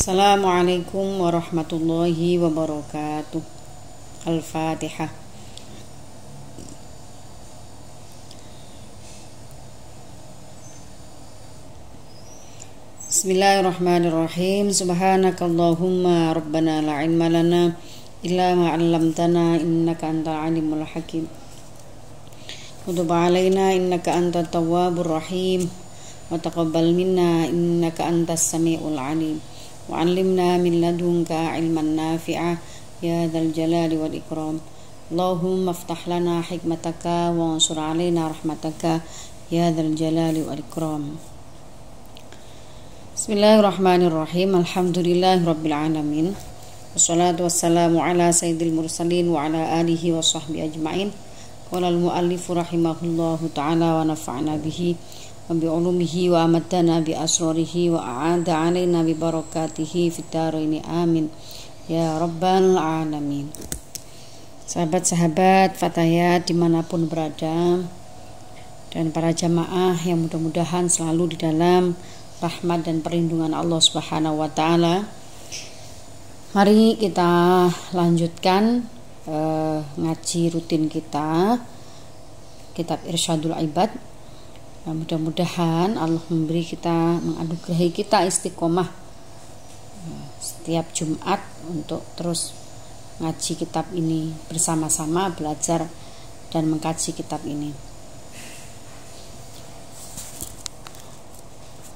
Assalamualaikum warahmatullahi wabarakatuh. Al-Fatihah. Bismillahirrahmanirrahim. Subhanakallahumma rabbana la ilma lana illa ma 'allamtana innaka antal alimul hakim. Wa tub 'alaina innaka antat tawwabur rahim. Wa taqabbal minna innaka antas samiul alim. Wa 'allimna min ladunka 'ilman nafi'a ya dzal jalali wal ikram. Allahumma iftah lana hikmataka wa ansur 'alaina rahmataka ya dzal jalali wal ikram. Bismillahirrahmanirrahim. Alhamdulillahirabbil alamin. Wassalatu wassalamu ala sayyidil mursalin wa ala alihi wa sahbihi ajmain. Qala al-muallif rahimahullahu ta'ala wa nafa'na bihi wa bi ulumihi wa amatana bi asrarihi wa a'ada alaina bi barakatihi fid dharain amin ya rabbal alamin. Sahabat-sahabat Fatayat dimanapun berada, dan para jamaah yang mudah-mudahan selalu di dalam rahmat dan perlindungan Allah Subhanahu wa taala. Mari kita lanjutkan ngaji rutin kita, kitab Irsyadul Ibad. Nah, mudah-mudahan Allah menganugerahi kita istiqomah setiap Jumat untuk terus ngaji kitab ini bersama-sama, belajar dan mengkaji kitab ini.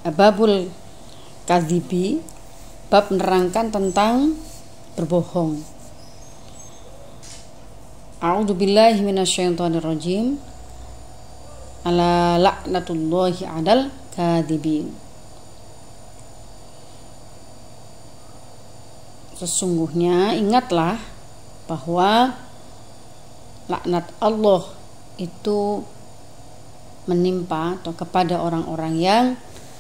Babul kadhibi, bab menerangkan tentang berbohong. A'udzubillahi minasyaitonirrajim. Ala la'natullahi 'alal kadhibin. Sesungguhnya ingatlah bahwa laknat Allah itu menimpa atau kepada orang-orang yang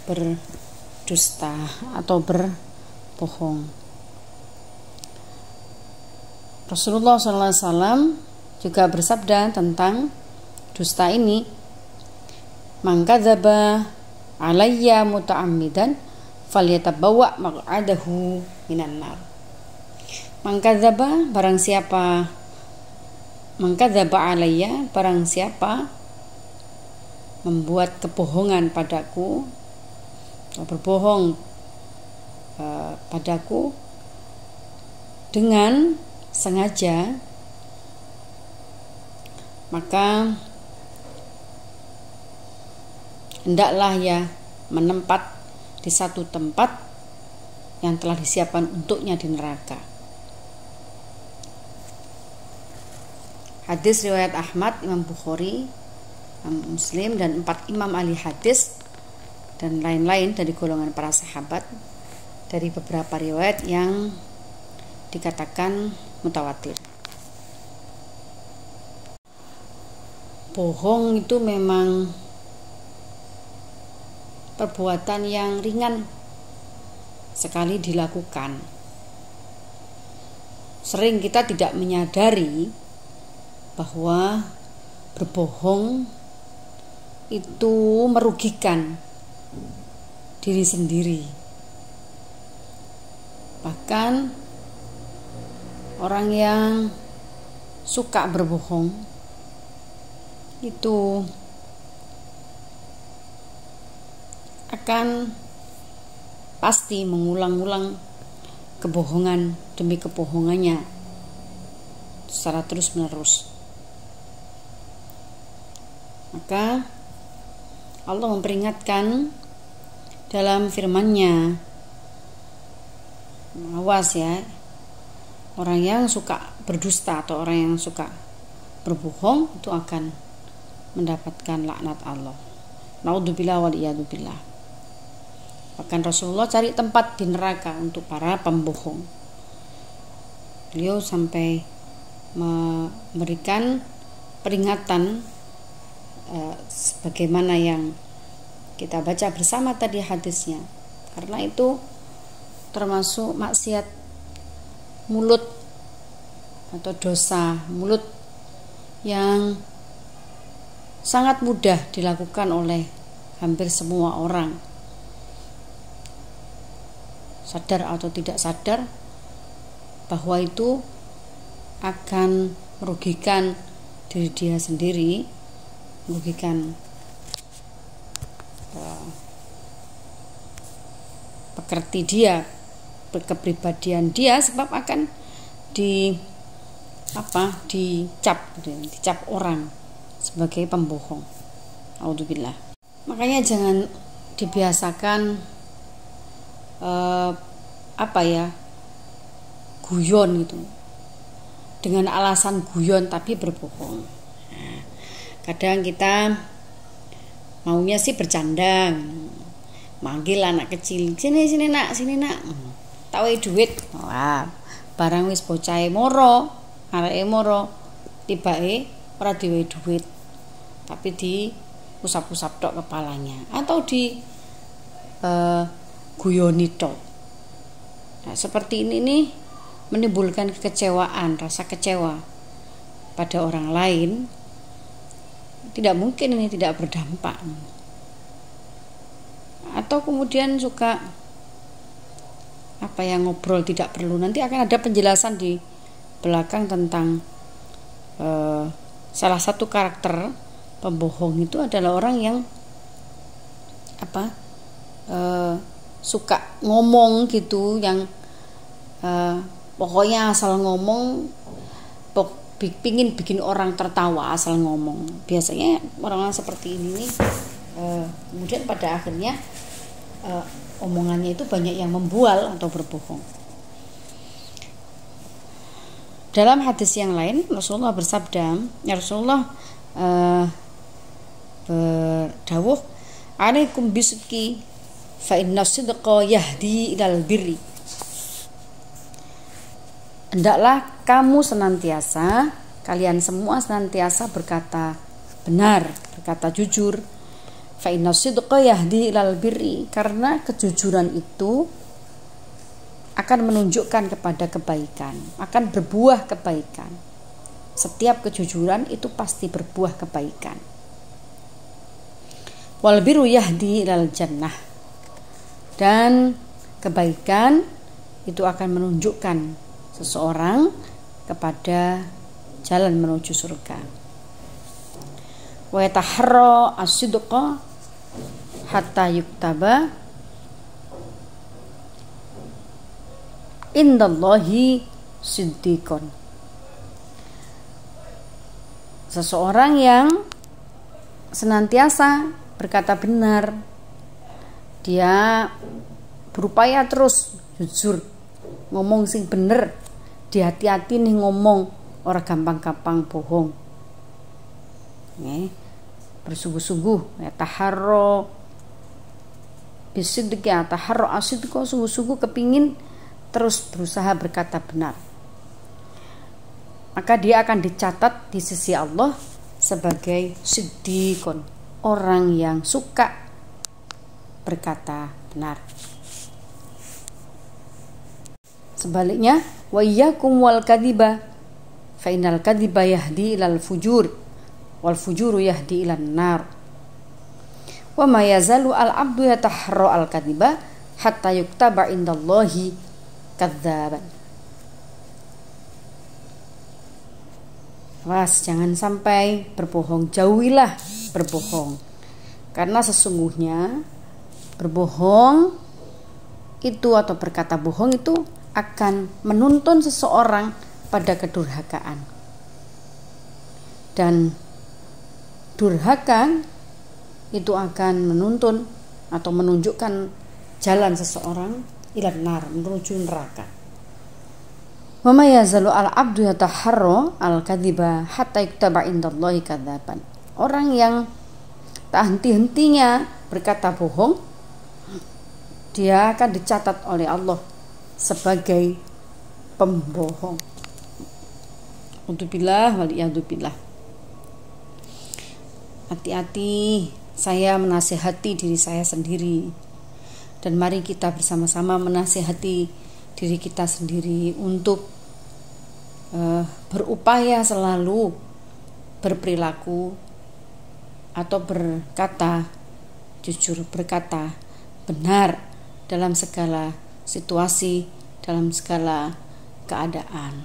berdusta atau berbohong. Rasulullah SAW juga bersabda tentang dusta ini, "Man kadzaba 'alayya muta'ammidan falyatabawwa maq'adahu minan nar." Man kadzaba, barang siapa, man kadzaba 'alayya, barang siapa membuat kebohongan padaku atau berbohong padaku dengan sengaja, maka hendaklah ia menempat di satu tempat yang telah disiapkan untuknya di neraka. Hadis riwayat Ahmad, Imam Bukhari, Imam Muslim, dan 4 imam ahli hadis dan lain-lain dari golongan para sahabat, dari beberapa riwayat yang dikatakan mutawatir. Bohong itu memang perbuatan yang ringan sekali dilakukan. Sering kita tidak menyadari bahwa berbohong itu merugikan diri sendiri. Bahkan orang yang suka berbohong itu akan pasti mengulang-ulang kebohongan demi kebohongannya secara terus-menerus. Maka Allah memperingatkan dalam firman-Nya, awas ya, orang yang suka berdusta atau orang yang suka berbohong itu akan mendapatkan laknat Allah. Naudzubillah wal iyadzubillah. Bahkan Rasulullah cari tempat di neraka untuk para pembohong. Beliau sampai memberikan peringatan sebagaimana yang kita baca bersama tadi hadisnya. Karena itu termasuk maksiat mulut atau dosa mulut yang sangat mudah dilakukan oleh hampir semua orang. sadar atau tidak sadar, bahwa itu akan merugikan diri dia sendiri, merugikan pekerti dia, kepribadian dia, sebab akan dicap orang sebagai pembohong. Auzubillah. Makanya jangan dibiasakan guyon gitu, dengan alasan guyon tapi berbohong. Nah, kadang kita maunya sih bercanda, manggil anak kecil, sini nak, tawe duit. Wah, barang wis bocahe moro, areke moro, tibake ora diwe duit, tapi di usap-usap tok kepalanya, atau di guyoni tok. Nah, seperti ini nih menimbulkan kekecewaan, rasa kecewa pada orang lain. Tidak mungkin ini tidak berdampak. Atau kemudian suka ngobrol tidak perlu. Nanti akan ada penjelasan di belakang tentang salah satu karakter pembohong itu adalah orang yang suka ngomong gitu, yang pokoknya asal ngomong, pingin bikin orang tertawa asal ngomong. Biasanya orang-orang seperti ini nih kemudian pada akhirnya omongannya itu banyak yang membual atau berbohong. Dalam hadis yang lain Rasulullah bersabda, Rasulullah berdawuh, "Alaikum bisidqi fa inna sidqa yahdi ilal birri." Hendaklah kalian semua senantiasa berkata benar, berkata jujur. Fa inna sidqa yahdi ilal birri, karena kejujuran itu akan menunjukkan kepada kebaikan, akan berbuah kebaikan. Setiap kejujuran itu pasti berbuah kebaikan. Wal birru yahdi ilal jannah, dan kebaikan itu akan menunjukkan seseorang kepada jalan menuju surga. Wa yataharra as-sidqa hatta yuktaba indallahi siddiqon. Seseorang yang senantiasa berkata benar, dia berupaya terus jujur, ngomong sing bener, hati-hati nih ngomong, ora gampang-gampang bohong. Bersungguh-sungguh, taharro bisidqi, taharro asidqo, sungguh-sungguh kepingin terus berusaha berkata benar. Maka dia akan dicatat di sisi Allah sebagai siddiqon, orang yang suka berkata benar. Sebaliknya, wa iyyakum wal kadhiba fa innal kadhiba yahdi ilal fujur wal fujuru yahdi ilan nar. Wa ma yazalu al abdu yataharra al kadhiba hatta yuktaba indallahi kadzaban. Was, jangan sampai berbohong, jauhilah berbohong. Karena sesungguhnya berbohong itu atau berkata bohong itu akan menuntun seseorang pada kedurhakaan. Dan durhaka itu akan menuntun atau menunjukkan jalan seseorang ilan nar, menuju neraka. Wa ma yazalu al-'abdu yataharra al-kadhiba hatta yuktaba indallahi kadzaban. Orang yang tak henti-hentinya berkata bohong, dia akan dicatat oleh Allah sebagai pembohong. Udzubillah wal iyadzubillah. Hati-hati, saya menasihati diri saya sendiri, dan mari kita bersama-sama menasihati diri kita sendiri untuk berupaya selalu berperilaku atau berkata jujur, berkata benar dalam segala situasi, dalam segala keadaan.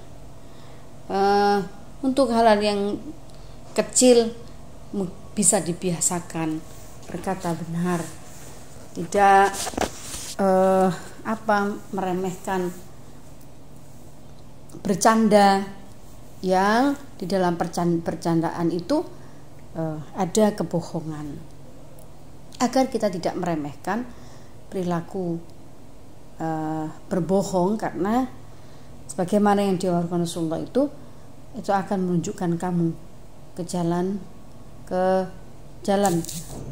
Untuk hal-hal yang kecil bisa dibiasakan berkata benar, tidak meremehkan, bercanda yang di dalam percandaan itu ada kebohongan, agar kita tidak meremehkan perilaku berbohong, karena sebagaimana yang diwariskan Rasulullah itu akan menunjukkan kamu ke jalan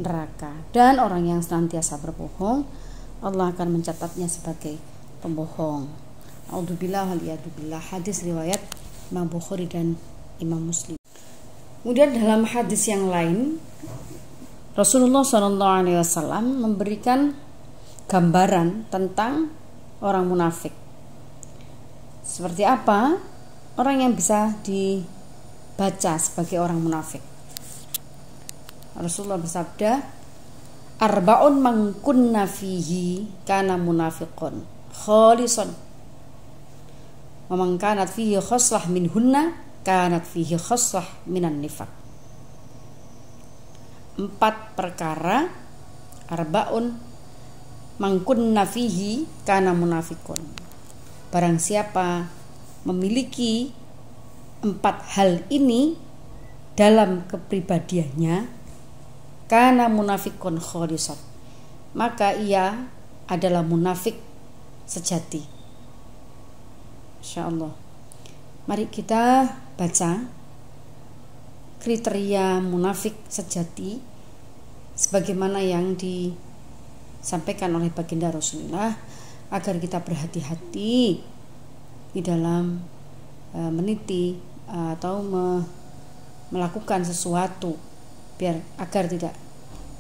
neraka. Dan orang yang senantiasa berbohong, Allah akan mencatatnya sebagai pembohong. A'udzubillah waliyadzubillah. Hadis riwayat Imam Bukhari dan Imam Muslim. Kemudian dalam hadis yang lain, Rasulullah SAW memberikan gambaran tentang orang munafik. Seperti apa orang yang bisa dibaca sebagai orang munafik? Rasulullah bersabda, arba'un man kunna fihi kana munafiqun khalisan wa man kanat fihi khoslah minhunna kanat fihi khoslah minan nifaq. 4 perkara, arba'un man kunna fihi kana munafiqun. Barang siapa memiliki 4 hal ini dalam kepribadiannya, kana munafikun khalisat, maka ia adalah munafik sejati. Insyaallah. Mari kita baca kriteria munafik sejati sebagaimana yang disampaikan oleh baginda Rasulullah, agar kita berhati-hati di dalam meniti atau melakukan sesuatu agar tidak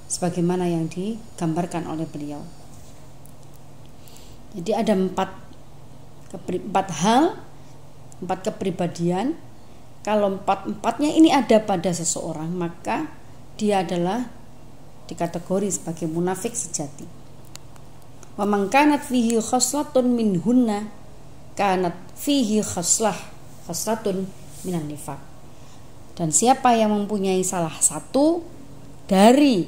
sebagaimana yang digambarkan oleh beliau. Jadi ada 4 hal, 4 kepribadian. Kalau 4-4-nya ini ada pada seseorang, maka dia adalah dikategori sebagai munafik sejati. Wa man kanat fihi khoslatun minhunna kanat fihi khoslatun minan nifaq. Dan siapa yang mempunyai salah satu dari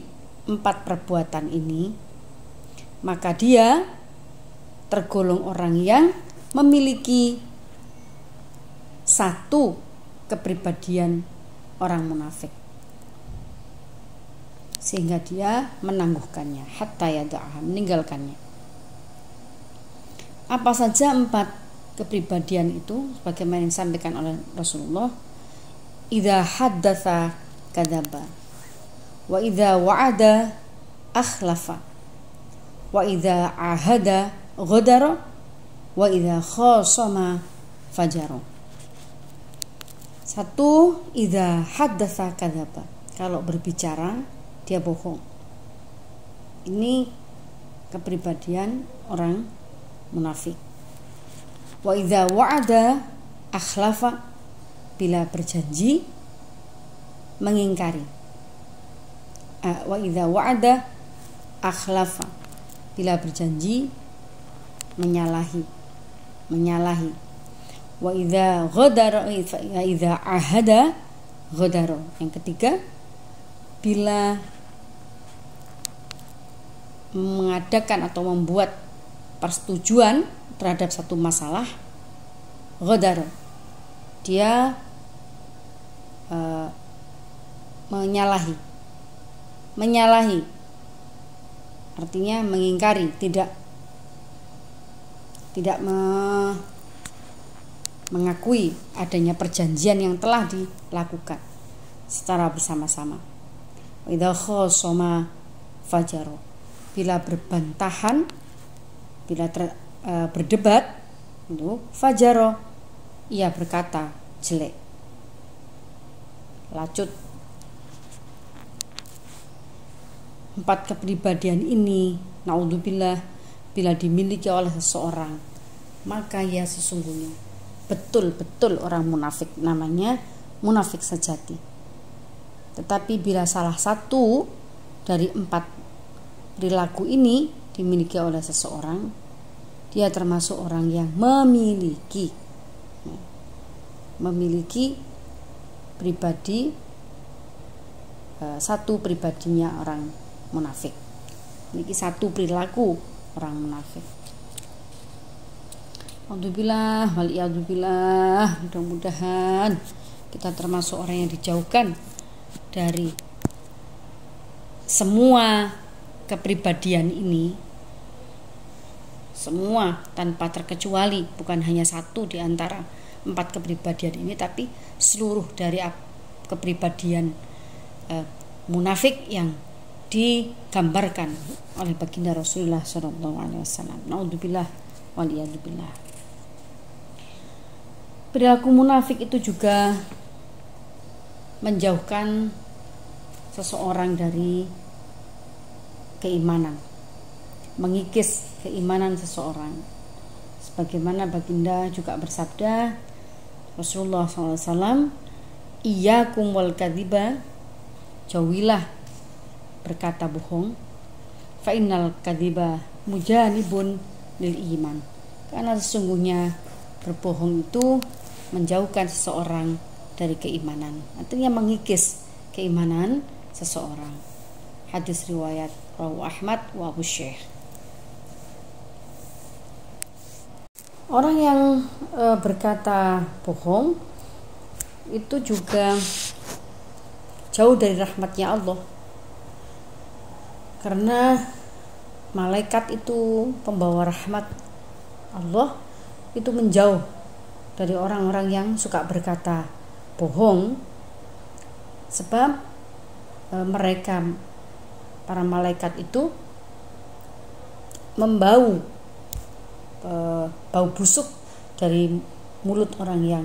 4 perbuatan ini, maka dia tergolong orang yang memiliki satu kepribadian orang munafik, sehingga dia menangguhkannya, hatta yada'ah, meninggalkannya. Apa saja 4 kepribadian itu? Sebagaimana yang disampaikan oleh Rasulullah, idza haddatsa kadzaba, wa idza wa'ada akhlafa, wa idza ahada ghadara, wa idza khasama fajara. 1, idza haddatsa kadzaba, kalau berbicara dia bohong. Ini kepribadian orang munafik. Wa idza wa'ada akhlafa, bila berjanji mengingkari. Wa idza wa'ada akhlafa, bila berjanji menyalahi. Wa idza ghadara, idza ahada ghadara. Yang ketiga, bila mengadakan atau membuat persetujuan terhadap satu masalah, ghadara, dia menyalahi, artinya mengingkari, tidak mengakui adanya perjanjian yang telah dilakukan secara bersama-sama. Idza khasama fajaro, bila berbantahan, bila berdebat, itu fajaro, ia berkata jelek, lacut. 4 kepribadian ini, naudzubillah, bila dimiliki oleh seseorang, maka ia sesungguhnya betul-betul orang munafik, namanya munafik sejati. Tetapi bila salah satu dari 4 perilaku ini dimiliki oleh seseorang, dia termasuk orang yang memiliki pribadi, satu pribadinya orang munafik, memiliki satu perilaku orang munafik. Alhamdulillah, waliyadzubillah, mudah-mudahan kita termasuk orang yang dijauhkan dari semua kepribadian ini, semua tanpa terkecuali, bukan hanya satu di antara 4 kepribadian ini, tapi seluruh dari kepribadian munafik yang digambarkan oleh baginda Rasulullah SAW. Naudzubillah waliyadzubillah. Perilaku munafik itu juga menjauhkan seseorang dari keimanan, mengikis keimanan seseorang. Sebagaimana baginda juga bersabda, Rasulullah SAW, iyyakum wal kadziba, jauhilah berkata bohong, fa innal kadziba mujanibun lil iman, karena sesungguhnya berbohong itu menjauhkan seseorang dari keimanan, artinya mengikis keimanan seseorang. Hadis riwayat Rawahu Ahmad wa Abu Syekh. Orang yang berkata bohong itu juga jauh dari rahmatnya Allah, karena malaikat itu pembawa rahmat Allah itu menjauh dari orang-orang yang suka berkata bohong, sebab mereka, para malaikat itu membau bau busuk dari mulut orang yang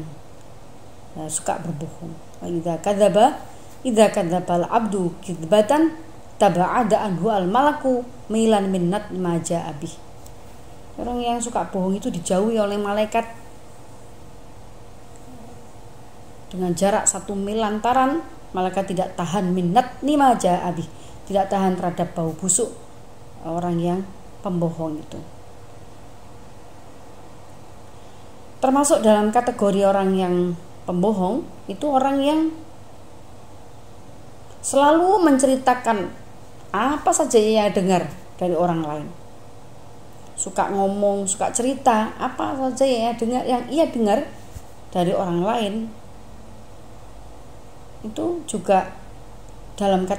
suka berbohong. Idza kadzdzaba al-'abdu kadzbatan taba'ada anhu al-malaku milan minnat ma ja'a bih. Orang yang suka bohong itu dijauhi oleh malaikat dengan jarak 1 mil lantaran malaikat tidak tahan minnat ma ja'a bih, tidak tahan terhadap bau busuk orang yang pembohong itu. Termasuk dalam kategori orang yang pembohong itu orang yang selalu menceritakan apa saja yang ia dengar dari orang lain. Suka ngomong, suka cerita apa saja yang ia dengar dari orang lain. Itu juga dalam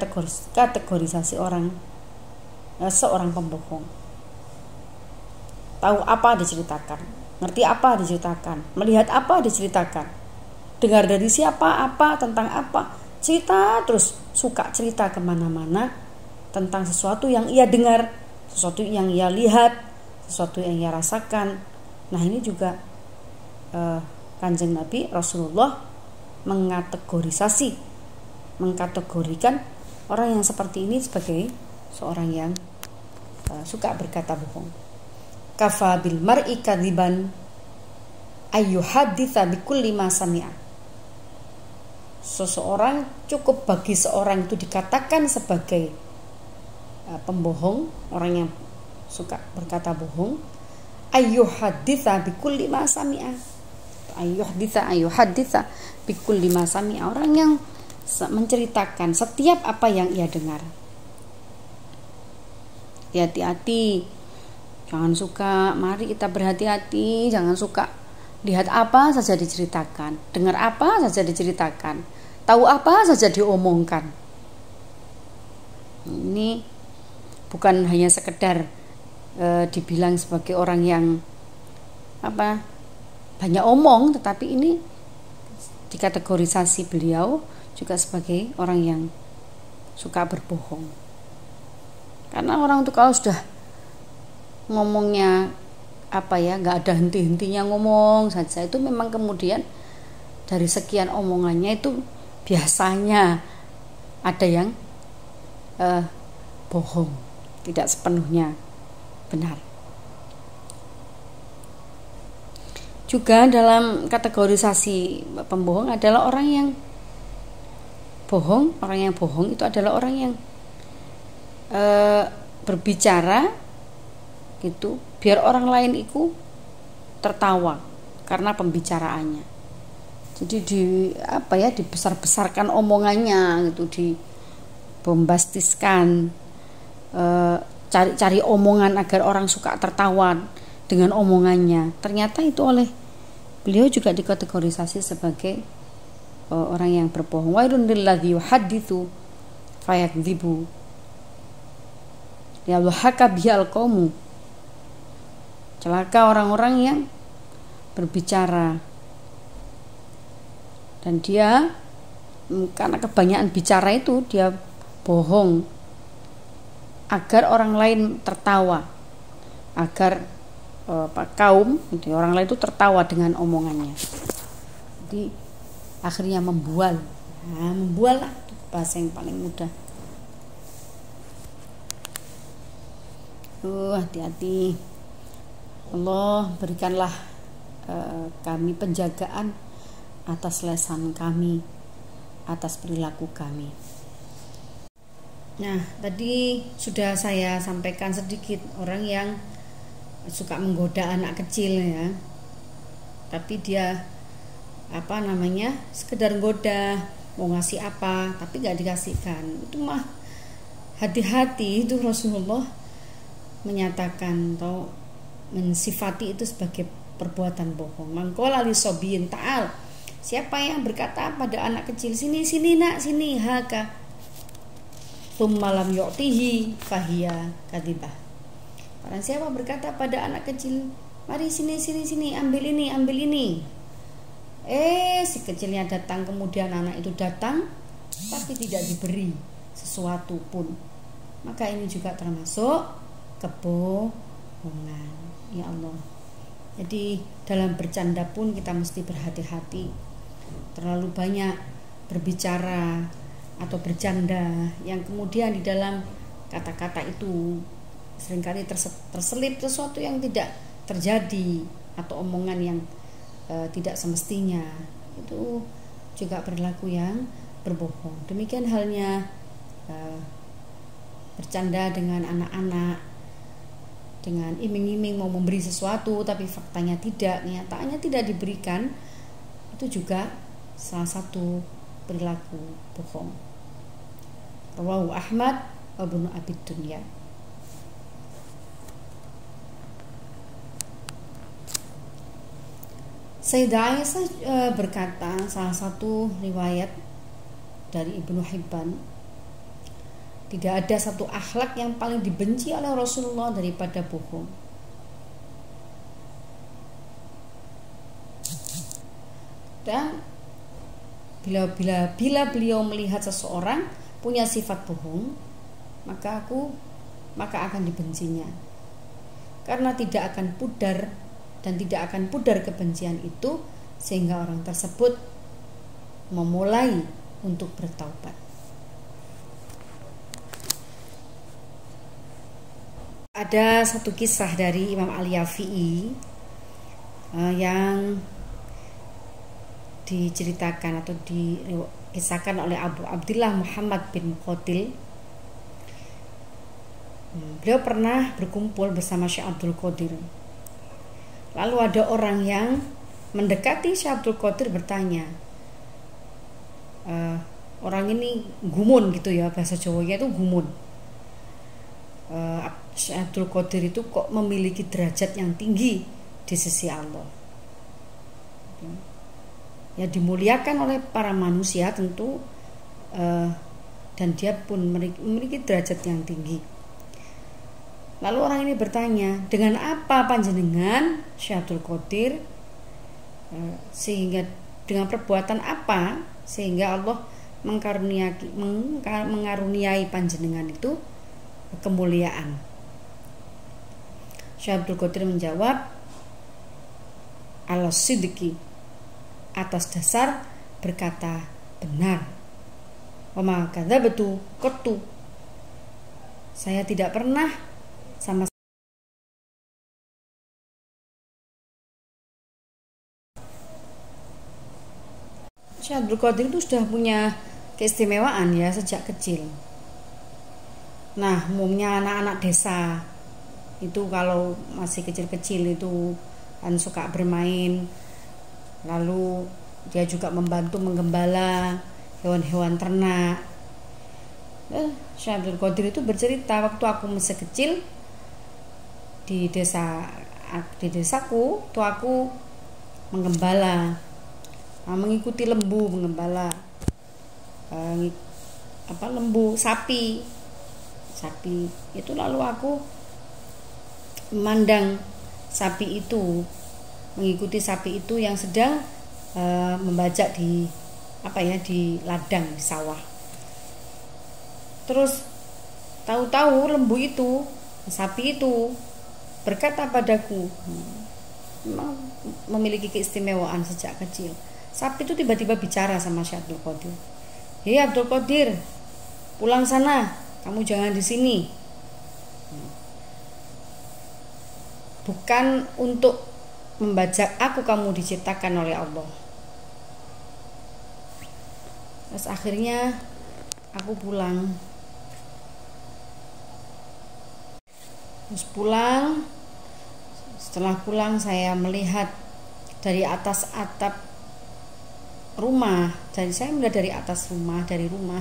kategorisasi seorang pembohong. Tahu apa diceritakan, ngerti apa diceritakan, melihat apa diceritakan, dengar dari siapa apa, tentang apa, cerita terus, suka cerita kemana-mana tentang sesuatu yang ia dengar, sesuatu yang ia lihat, sesuatu yang ia rasakan. Nah ini juga Kanjeng Nabi Rasulullah mengkategorikan orang yang seperti ini sebagai seorang yang suka berkata bohong. Kafa bil mar'i kadziban ayyuhaditsa bikulli ma sami'a. Seseorang, cukup bagi seorang itu dikatakan sebagai pembohong, orang yang suka berkata bohong, ayyuhaditsa bikulli ma sami'a. Ayyuhaditsa bikulli ma sami'a, orang yang menceritakan setiap apa yang ia dengar. Hati-hati, jangan suka, mari kita berhati-hati, jangan suka lihat apa saja diceritakan, dengar apa saja diceritakan, tahu apa saja diomongkan. Ini bukan hanya sekedar dibilang sebagai orang yang banyak omong, tetapi ini dikategorisasi beliau juga sebagai orang yang suka berbohong. Karena orang itu kalau sudah ngomongnya nggak ada henti-hentinya ngomong saja, itu memang kemudian dari sekian omongannya itu biasanya ada yang bohong, tidak sepenuhnya benar. Juga dalam kategorisasi pembohong adalah orang yang bohong. Orang yang bohong itu adalah orang yang berbicara gitu, biar orang lain itu tertawa karena pembicaraannya. Jadi dibesar-besarkan omongannya gitu, dibombastiskan, cari-cari omongan agar orang suka tertawa dengan omongannya. Ternyata itu oleh beliau juga dikategorisasi sebagai orang yang berbohong. Wailun lilladzi yuhadditsu fayakdzibu yadhaka bihal qaumu. Celaka orang-orang yang berbicara dan dia karena kebanyakan bicara itu dia bohong agar orang lain tertawa, agar kaum orang lain itu tertawa dengan omongannya. Jadi akhirnya membual. Nah, membual lah bahasa yang paling mudah. Hati-hati. Allah berikanlah kami penjagaan atas lisan kami, atas perilaku kami. Nah, tadi sudah saya sampaikan sedikit orang yang suka menggoda anak kecil ya. Tapi dia sekedar goda, mau ngasih apa tapi gak dikasihkan. Itu mah hati-hati, itu Rasulullah menyatakan atau mensifati itu sebagai perbuatan bohong. Mangkola li sobiyin ta'al, siapa yang berkata pada anak kecil, sini nak, sini haka, tsumma lam yu'tihi fahiya kadzibah. Barang siapa berkata pada anak kecil, mari sini, ambil ini. Si kecilnya datang, kemudian anak itu datang tapi tidak diberi sesuatu pun, maka ini juga termasuk kebohongan. Ya Allah. Jadi dalam bercanda pun kita mesti berhati-hati. Terlalu banyak berbicara atau bercanda yang kemudian di dalam kata-kata itu seringkali terselip sesuatu yang tidak terjadi atau omongan yang tidak semestinya. Itu juga perilaku yang berbohong. Demikian halnya bercanda dengan anak-anak, dengan iming-iming mau memberi sesuatu tapi faktanya tidak, nyataannya tidak diberikan, itu juga salah satu perilaku bohong. Rawahu Ahmad wa Ibnu Abi Dunya. Sayyidah Aisyah berkata, salah satu riwayat dari Ibnu Hibban, tidak ada satu akhlak yang paling dibenci oleh Rasulullah daripada bohong. Dan bila beliau melihat seseorang punya sifat bohong, maka akan dibencinya. Karena tidak akan pudar dan tidak akan pudar kebencian itu sehingga orang tersebut memulai untuk bertaubat. Ada satu kisah dari Imam Al-Yafi'i yang diceritakan atau dikisahkan oleh Abu Abdillah Muhammad bin Qatil. Beliau pernah berkumpul bersama Syekh Abdul Qadir. Lalu ada orang yang mendekati Syekh Abdul Qadir bertanya, orang ini gumun gitu ya, bahasa Jawanya itu gumun. Syekh Abdul Qadir itu kok memiliki derajat yang tinggi di sisi Allah, ya dimuliakan oleh para manusia tentu, dan dia pun memiliki derajat yang tinggi. Lalu orang ini bertanya, dengan apa panjenengan Syekh Abdul Qadir, sehingga dengan perbuatan apa sehingga Allah mengaruniai panjenengan itu kemuliaan? Syekh Abdul Qadir menjawab, ala sidqi, atas dasar berkata benar. Wa ma kadzabtu qattu, saya tidak pernah sama Syekh Abdul Qadir itu sudah punya keistimewaan ya sejak kecil. Nah, umumnya anak-anak desa itu kalau masih kecil-kecil itu kan suka bermain, lalu dia juga membantu menggembala hewan-hewan ternak. Syekh Abdul Qadir itu bercerita, waktu aku masih kecil di desaku tuh aku menggembala, mengikuti lembu menggembala, lembu sapi itu. Lalu aku memandang sapi itu, mengikuti sapi itu yang sedang membajak di ladang, di sawah. Terus tahu-tahu lembu itu, sapi itu berkata padaku, memang memiliki keistimewaan sejak kecil. Sapi itu tiba-tiba bicara sama Syekh Abdul Qadir. "Hei Abdul Qadir, pulang sana, kamu jangan di sini. Bukan untuk membajak aku kamu diciptakan oleh Allah." Terus akhirnya aku pulang. Setelah pulang saya melihat dari atas atap rumah, saya melihat dari atas rumah, dari rumah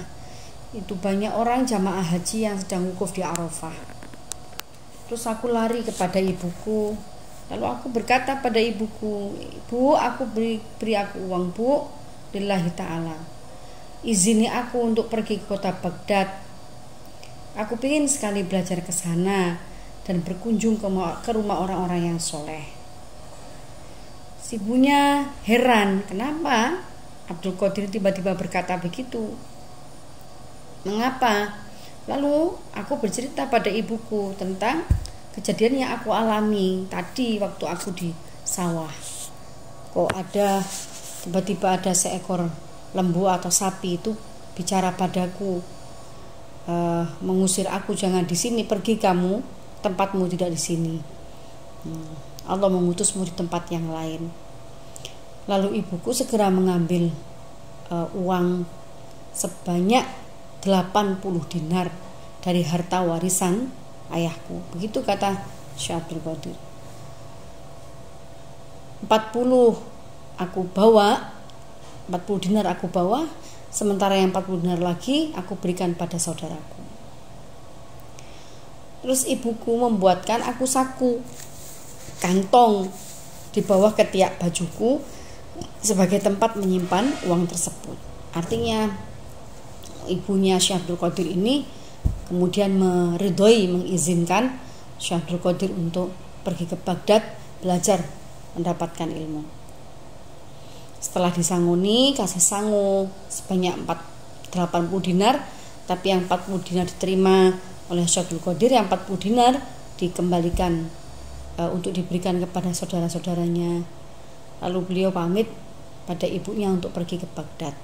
itu banyak orang jamaah haji yang sedang wukuf di Arafah. Terus aku lari kepada ibuku, lalu aku berkata pada ibuku, "Bu, aku beri aku uang, Bu, lillahi ta'ala. Izini aku untuk pergi ke kota Baghdad. Aku ingin sekali belajar ke sana dan berkunjung ke rumah orang-orang yang soleh." Si ibunya heran, kenapa Abdul Qadir tiba-tiba berkata begitu, mengapa? Lalu aku bercerita pada ibuku tentang kejadian yang aku alami tadi waktu aku di sawah. Kok tiba-tiba ada seekor lembu atau sapi itu bicara padaku, mengusir aku, "Jangan di sini, pergi kamu, tempatmu tidak di sini. Allah mengutusmu di tempat yang lain." Lalu ibuku segera mengambil uang sebanyak 80 dinar dari harta warisan ayahku. Begitu kata Syekh Abdul Qadir. 40 dinar aku bawa, sementara yang 40 dinar lagi aku berikan pada saudaraku. Terus ibuku membuatkan aku saku, kantong di bawah ketiak bajuku sebagai tempat menyimpan uang tersebut. Artinya ibunya Syekh Abdul Qadir ini kemudian mengizinkan Syekh Abdul Qadir untuk pergi ke Baghdad belajar mendapatkan ilmu. Setelah disanguni, kasih sangu sebanyak 80 dinar, tapi yang 40 dinar diterima oleh Syekh Abdul Qadir, yang 40 dinar dikembalikan untuk diberikan kepada saudara-saudaranya. Lalu beliau pamit pada ibunya untuk pergi ke Baghdad.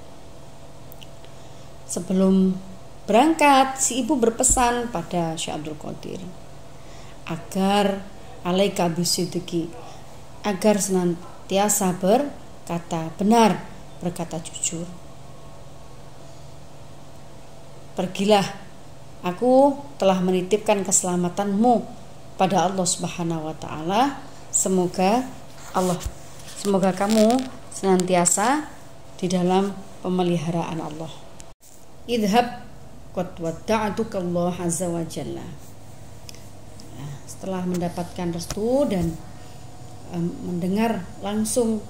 Sebelum berangkat, si ibu berpesan pada Syekh Abdul Qadir agar alaika bisidqi, agar senantiasa berkata benar, berkata jujur. "Pergilah, aku telah menitipkan keselamatanmu pada Allah Subhanahu wa taala. Semoga kamu senantiasa di dalam pemeliharaan Allah. Idhab qad wadda'tuka Allah azza wa jalla." Setelah mendapatkan restu dan mendengar langsung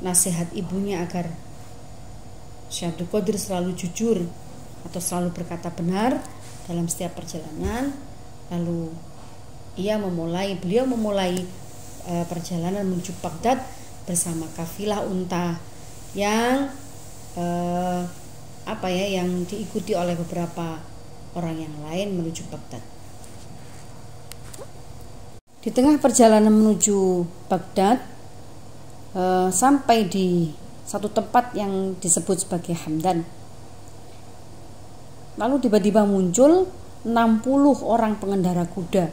nasihat ibunya agar Syekh Abdul Qadir selalu jujur atau selalu berkata benar dalam setiap perjalanan, lalu beliau memulai perjalanan menuju Baghdad bersama kafilah unta yang yang diikuti oleh beberapa orang yang lain menuju Baghdad. Di tengah perjalanan menuju Baghdad, sampai di satu tempat yang disebut sebagai Hamdan. Lalu tiba-tiba muncul 60 orang pengendara kuda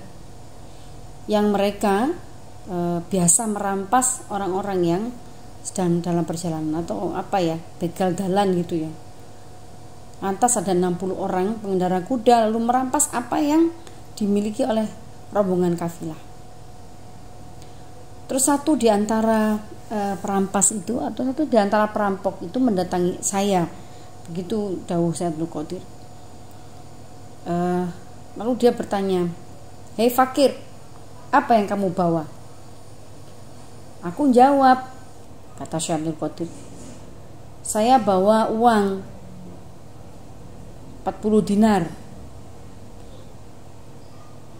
yang mereka biasa merampas orang-orang yang sedang dalam perjalanan atau begal dalan gitu ya. Lantas ada 60 orang pengendara kuda lalu merampas apa yang dimiliki oleh rombongan kafilah. Terus satu di antara perampas itu atau satu di antara perampok itu mendatangi saya. Begitu dawuh Syekh Abdul Qadir. Lalu dia bertanya, "Hei fakir, apa yang kamu bawa?" Aku jawab, kata Syekh Abdul Qadir, "Saya bawa uang 40 dinar."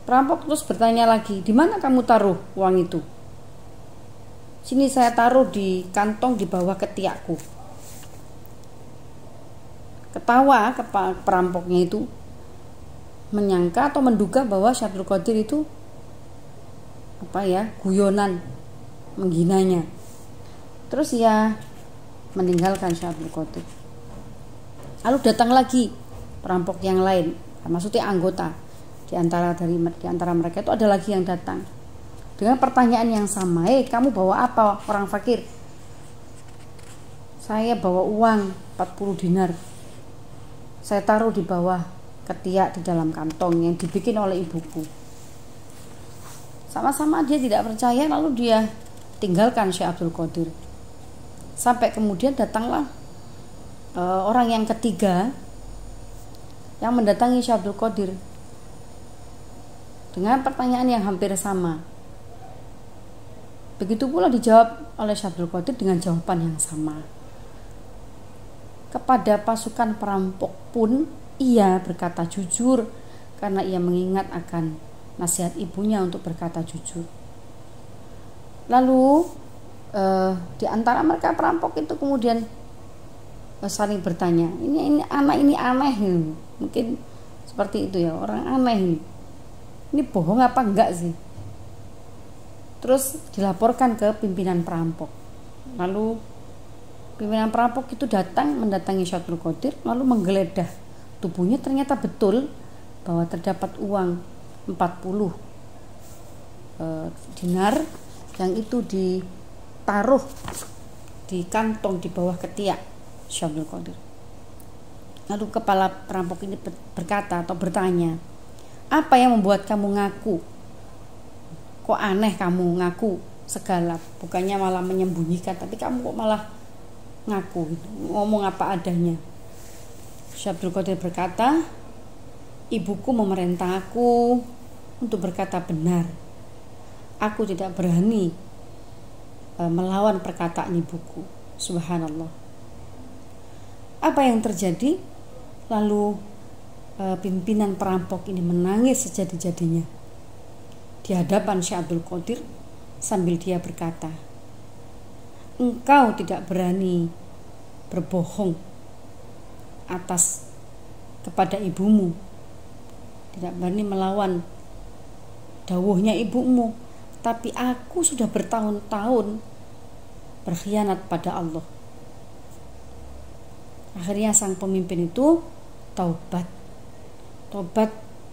Perampok terus bertanya lagi, "Di mana kamu taruh uang itu?" "Sini saya taruh di kantong di bawah ketiakku." Ketawa perampoknya itu, menyangka atau menduga bahwa Syekh Abdul Qadir itu guyonan, menghinanya. Terus ia meninggalkan Syekh Abdul Qadir. Lalu datang lagi perampok yang lain, maksudnya anggota di antara mereka itu ada lagi yang datang dengan pertanyaan yang sama. "Hei, kamu bawa apa, orang fakir?" "Saya bawa uang 40 dinar. Saya taruh di bawah ketiak di dalam kantong yang dibikin oleh ibuku." Sama-sama dia tidak percaya, lalu dia tinggalkan Syekh Abdul Qadir. Sampai kemudian datanglah orang yang ketiga yang mendatangi Syekh Abdul Qadir dengan pertanyaan yang hampir sama. Begitu pula dijawab oleh Syekh Abdul Qadir dengan jawaban yang sama. Kepada pasukan perampok pun ia berkata jujur karena ia mengingat akan nasihat ibunya untuk berkata jujur. Lalu di antara mereka perampok itu kemudian saling bertanya, ini anak ini aneh, mungkin seperti itu ya, orang aneh ini bohong apa enggak sih? Terus dilaporkan ke pimpinan perampok. Lalu pimpinan perampok itu mendatangi Syekh Abdul Qadir, lalu menggeledah tubuhnya. Ternyata betul bahwa terdapat uang 40 dinar yang itu ditaruh di kantong di bawah ketiak Syekh Abdul Qadir. Lalu kepala perampok ini berkata atau bertanya, "Apa yang membuat kamu ngaku? Kok aneh kamu ngaku segala, bukannya malah menyembunyikan, tapi kamu kok malah ngaku, ngomong apa adanya?" Syekh Abdul Qadir berkata, "Ibuku memerintah aku untuk berkata benar. Aku tidak berani melawan perkataan ibuku." Subhanallah. Apa yang terjadi? Lalu pimpinan perampok ini menangis sejadi-jadinya di hadapan Syekh Abdul Qadir sambil dia berkata, "Engkau tidak berani berbohong kepada ibumu, tidak berani melawan dawuhnya ibumu, tapi aku sudah bertahun-tahun berkhianat pada Allah." Akhirnya sang pemimpin itu taubat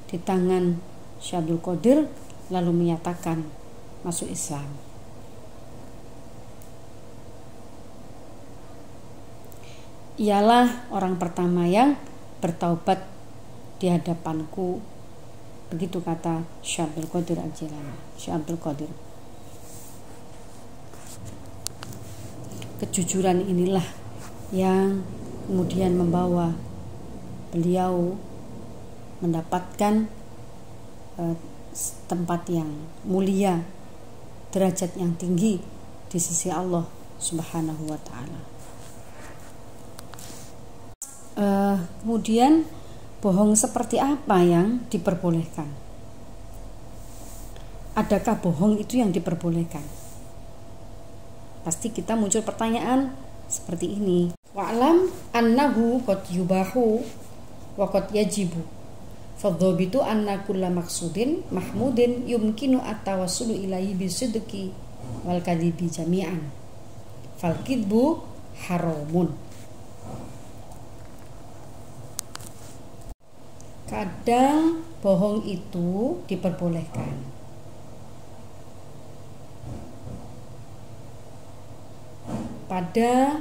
di tangan Syekh Abdul Qadir, lalu menyatakan masuk Islam. Ialah orang pertama yang bertaubat di hadapanku, begitu kata Syekh Abdul Qadir Al-Jilani. Syekh Abdul Qadir, kejujuran inilah yang kemudian membawa beliau mendapatkan tempat yang mulia, derajat yang tinggi di sisi Allah Subhanahu wa ta'ala. Kemudian bohong seperti apa yang diperbolehkan? Adakah bohong itu yang diperbolehkan? Pasti kita muncul pertanyaan seperti ini. Wa'lam annahu qad yubahu wa qad yajibu. Fadhabitu anna kulla maqsudin mahmudin yumkinu at-tawassulu ilaihi bisidqi wal kadhibi jami'an. Fal kidbu haramun. Kadang bohong itu diperbolehkan. Pada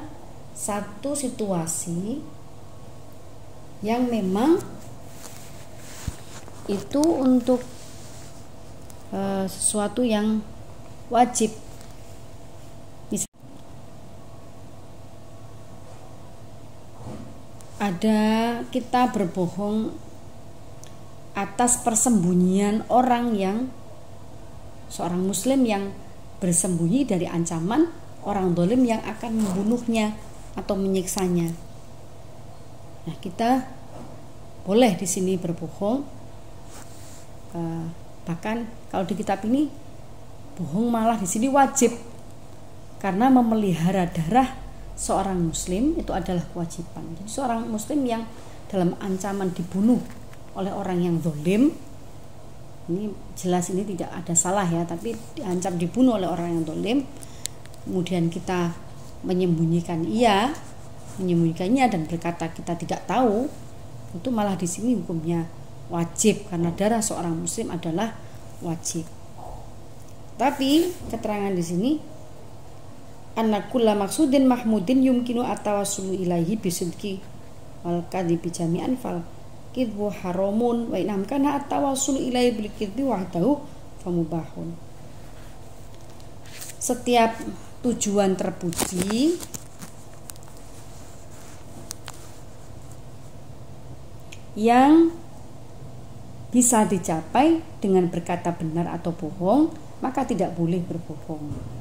satu situasi yang memang itu untuk sesuatu yang wajib. Ada kita berbohong atas persembunyian seorang muslim yang bersembunyi dari ancaman orang zalim yang akan membunuhnya atau menyiksanya. Nah, kita boleh di sini berbohong. Bahkan kalau di kitab ini bohong malah di sini wajib, karena memelihara darah seorang muslim itu adalah kewajiban. Jadi seorang muslim yang dalam ancaman dibunuh oleh orang yang zalim, ini jelas ini tidak ada salah ya, tapi diancam dibunuh oleh orang yang zalim, kemudian kita menyembunyikannya dan berkata kita tidak tahu, itu malah di sini hukumnya wajib, karena darah seorang muslim adalah wajib. Tapi keterangan di sini anna kulla maksudin mahmudin yumkinu atawassulu ilaihi bisidqi wal kadhibi jami'an fal kidbu haramun wa inam kana atawassulu ilaihi bil kidbi wahdahu famubahun. Setiap tujuan terpuji yang bisa dicapai dengan berkata benar atau bohong, maka tidak boleh berbohong.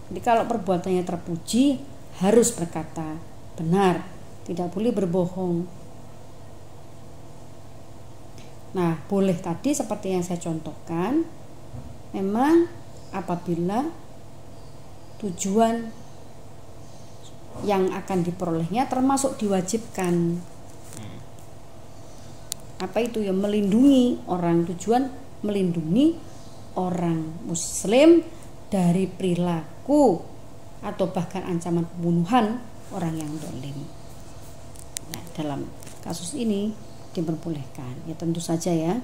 Jadi kalau perbuatannya terpuji harus berkata benar, tidak boleh berbohong. Nah, boleh tadi seperti yang saya contohkan, memang apabila tujuan yang akan diperolehnya termasuk diwajibkan. Apa itu? Ya melindungi orang, tujuan melindungi orang muslim dari perilaku atau bahkan ancaman pembunuhan orang yang zalim. Nah, dalam kasus ini diperbolehkan. Ya tentu saja ya.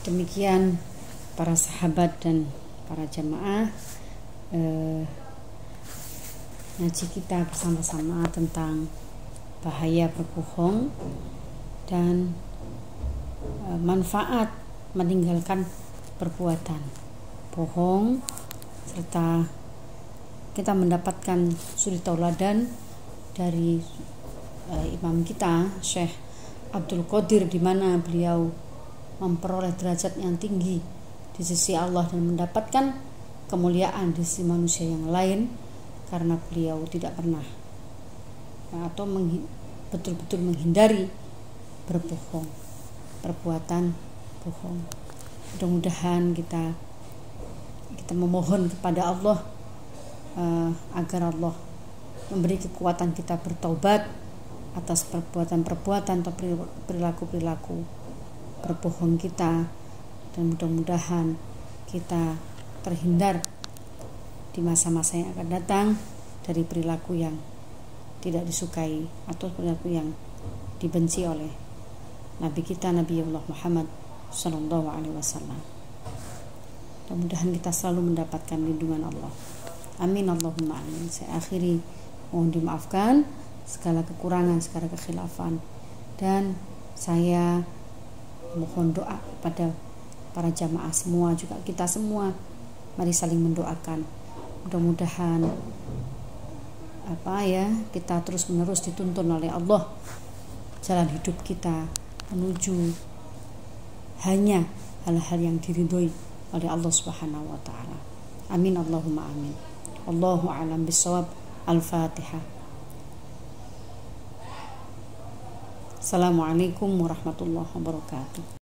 Demikian para sahabat dan para jamaah ngaji kita bersama-sama tentang bahaya berbohong dan manfaat meninggalkan perbuatan bohong, serta kita mendapatkan suri tauladan dari imam kita Syekh Abdul Qadir, di mana beliau memperoleh derajat yang tinggi di sisi Allah dan mendapatkan kemuliaan di sisi manusia yang lain karena beliau tidak pernah atau betul-betul menghindari berbohong, perbuatan bohong. Mudah-mudahan kita memohon kepada Allah agar Allah memberi kekuatan kita bertaubat atas perbuatan-perbuatan atau perilaku-perilaku berbohong kita, dan mudah-mudahan kita terhindar di masa-masa yang akan datang dari perilaku yang tidak disukai atau perilaku yang dibenci oleh Nabi kita Nabiullah Muhammad Sallallahu Alaihi Wasallam. Mudah-mudahan kita selalu mendapatkan lindungan Allah. Amin Allahumma amin. Saya akhiri, mohon dimaafkan segala kekurangan, segala kekhilafan, dan saya mohon doa kepada para jamaah semua, juga kita semua, mari saling mendoakan. Mudah-mudahan kita terus menerus dituntun oleh Allah jalan hidup kita menuju hanya hal-hal yang diridhoi oleh Allah Subhanahu wa taala. Amin Allahumma amin. Allahu a'lam bissawab. Al-Fatihah. Assalamualaikum warahmatullahi wabarakatuh.